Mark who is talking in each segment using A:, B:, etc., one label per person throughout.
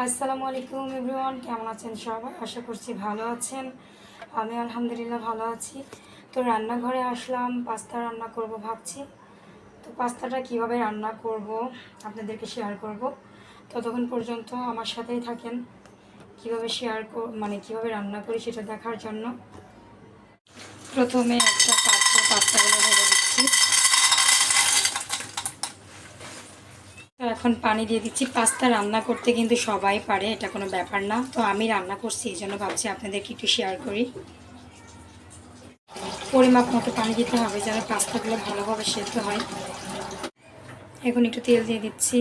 A: আসসালামু আলাইকুম এভরিওয়ান, কেমন আছেন সবাই? আশা করছি ভালো আছেন। আমি আলহামদুলিল্লাহ ভালো আছি। তো রান্নাঘরে আসলাম, পাস্তা রান্না করব ভাবছি। তো পাস্তাটা কিভাবে রান্না করব আপনাদেরকে শেয়ার করব। ততক্ষণ পর্যন্ত আমার সাথেই থাকেন, কিভাবে কিভাবে রান্না করি সেটা দেখার জন্য। প্রথমে একটা পাত্রে পাস্তাগুলো ঢেলে দিচ্ছি। তো এখন পানি দিয়ে দিচ্ছি। পাস্তা রান্না করতে কিন্তু সবাই পারে, এটা কোনো ব্যাপার না। তো আমি রান্না করছি, এই জন্য ভাবছি আপনাদেরকে একটু শেয়ার করি। পরিমাপ মতো পানি দিতে হবে যেন পাস্তাগুলো ভালোভাবে সেদ্ধ হয়। এখন একটু তেল দিয়ে দিচ্ছি।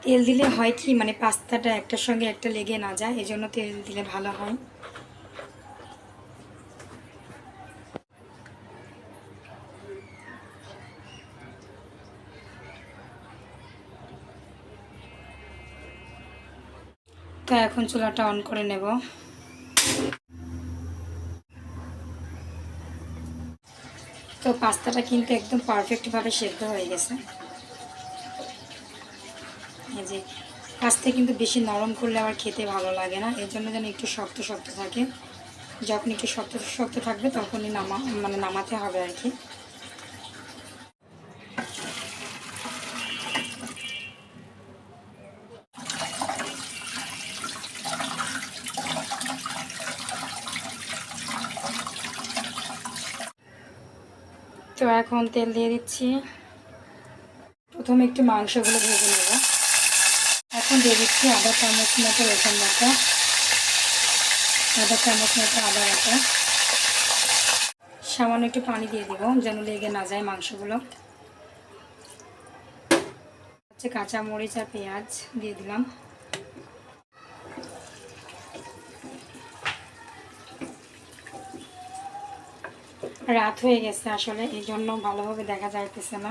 A: তেল দিলে হয় কি, পাস্তাটা একটার সঙ্গে একটা লেগে না যায়, এজন্য তেল দিলে ভালো হয়। তো এখন চুলাটা অন করে নেব। তো পাস্তাটা কিন্তু একদম পারফেক্টভাবে সেদ্ধ হয়ে গেছে। এই যে পাস্তা কিন্তু বেশি নরম করলে আবার খেতে ভালো লাগে না, এর জন্য যেন একটু শক্ত শক্ত থাকে। যখন একটু শক্ত শক্ত থাকবে তখনই নামাতে হবে আর কি। তো এখন তেল দিয়ে দিচ্ছি। প্রথমে একটু মাংসগুলো ভেজে নেব। এখন দিয়ে দিচ্ছি আধা চামচ মতো রসুন বাটা, আধা চামচ মতো আদা বাটা। সামান্য একটু পানি দিয়ে দিব যেন লেগে না যায় মাংসগুলো। কাঁচা মরিচ আর পেঁয়াজ দিয়ে দিলাম। রাত হয়ে গেছে আসলে, এই জন্য ভালোভাবে দেখা যাইতেছে না।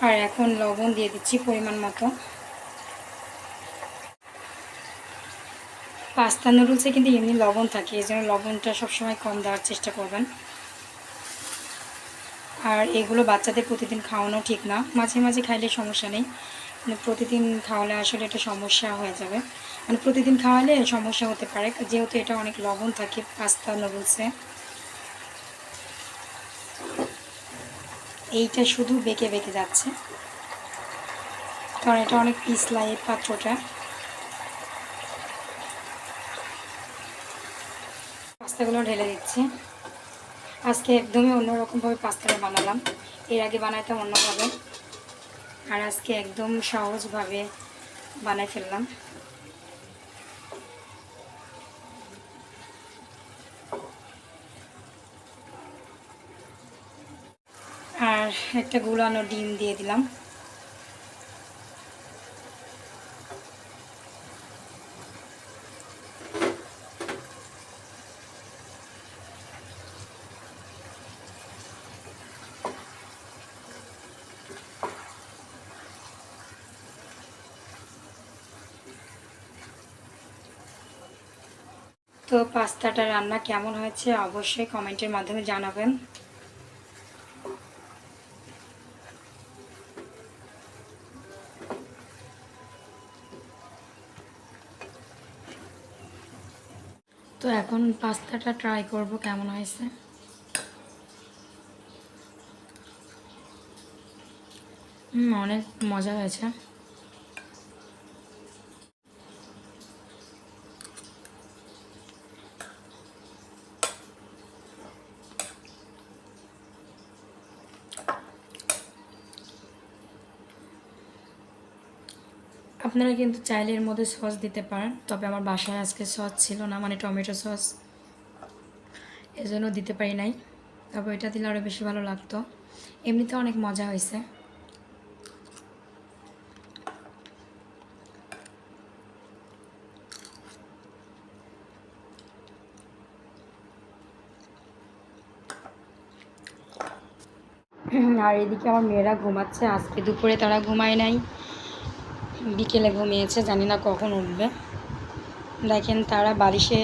A: আর এখন লবণ দিয়ে দিচ্ছি পরিমাণ মতো। পাস্তা নুডলসে কিন্তু এমনি লবণ থাকে, এই জন্য লবণটা সবসময় কম দেওয়ার চেষ্টা করবেন। আর এগুলো বাচ্চাদের প্রতিদিন খাওয়ানো ঠিক না, মাঝে মাঝে খাইলে সমস্যা নেই, প্রতিদিন খাওয়ালে আসলে এটা সমস্যা হয়ে যাবে। প্রতিদিন খাওয়ালে সমস্যা হতে পারে, যেহেতু এটা অনেক লবণ থাকে পাস্তা নুডলসে। এইটা শুধু বেঁকে বেঁকে যাচ্ছে, কারণ এটা অনেক পিছলা এই পাত্রটা। পাস্তাগুলো ঢেলে দিচ্ছি। আজকে একদমই অন্যরকমভাবে পাস্তাটা বানালাম, এর আগে বানাইতাম অন্যভাবে, আর আজকে একদম সহজভাবে বানাই ফেললাম। আর একটা গুলানো ডিম দিয়ে দিলাম। তো পাস্তাটা রান্না কেমন হয়েছে অবশ্যই কমেন্টের মাধ্যমে জানাবেন। তো এখন পাস্তাটা ট্রাই করব কেমন হয়েছে। অনেক মজা হয়েছে। আপনারা কিন্তু চাইলে এর মধ্যে সস দিতে পারেন, তবে আমার বাসায় আজকে সস ছিল না, টমেটো সস, এজন্য দিতে পারি নাই। তবে এটা দিলে আরও বেশি ভালো লাগতো। এমনিতে অনেক মজা হয়েছে। আর এদিকে আমার মেয়েরা ঘুমাচ্ছে, আজকে দুপুরে তারা ঘুমায় নাই, বিকেলে ঘুমিয়েছে, জানি না কখন উঠবে। দেখেন তারা বালিশে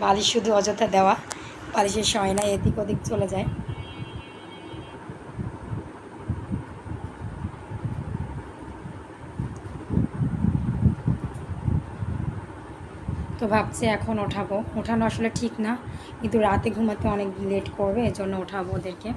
A: বালিশ শুধু অযথা দেওয়া, বালিশের শয় না, এদিক ওদিক চলে যায়। তো ভাবছি এখন ওঠাবো, ওঠানো আসলে ঠিক না, কিন্তু রাতে ঘুমাতে অনেক লেট করবে, এজন্য ওঠাবো ওদেরকে।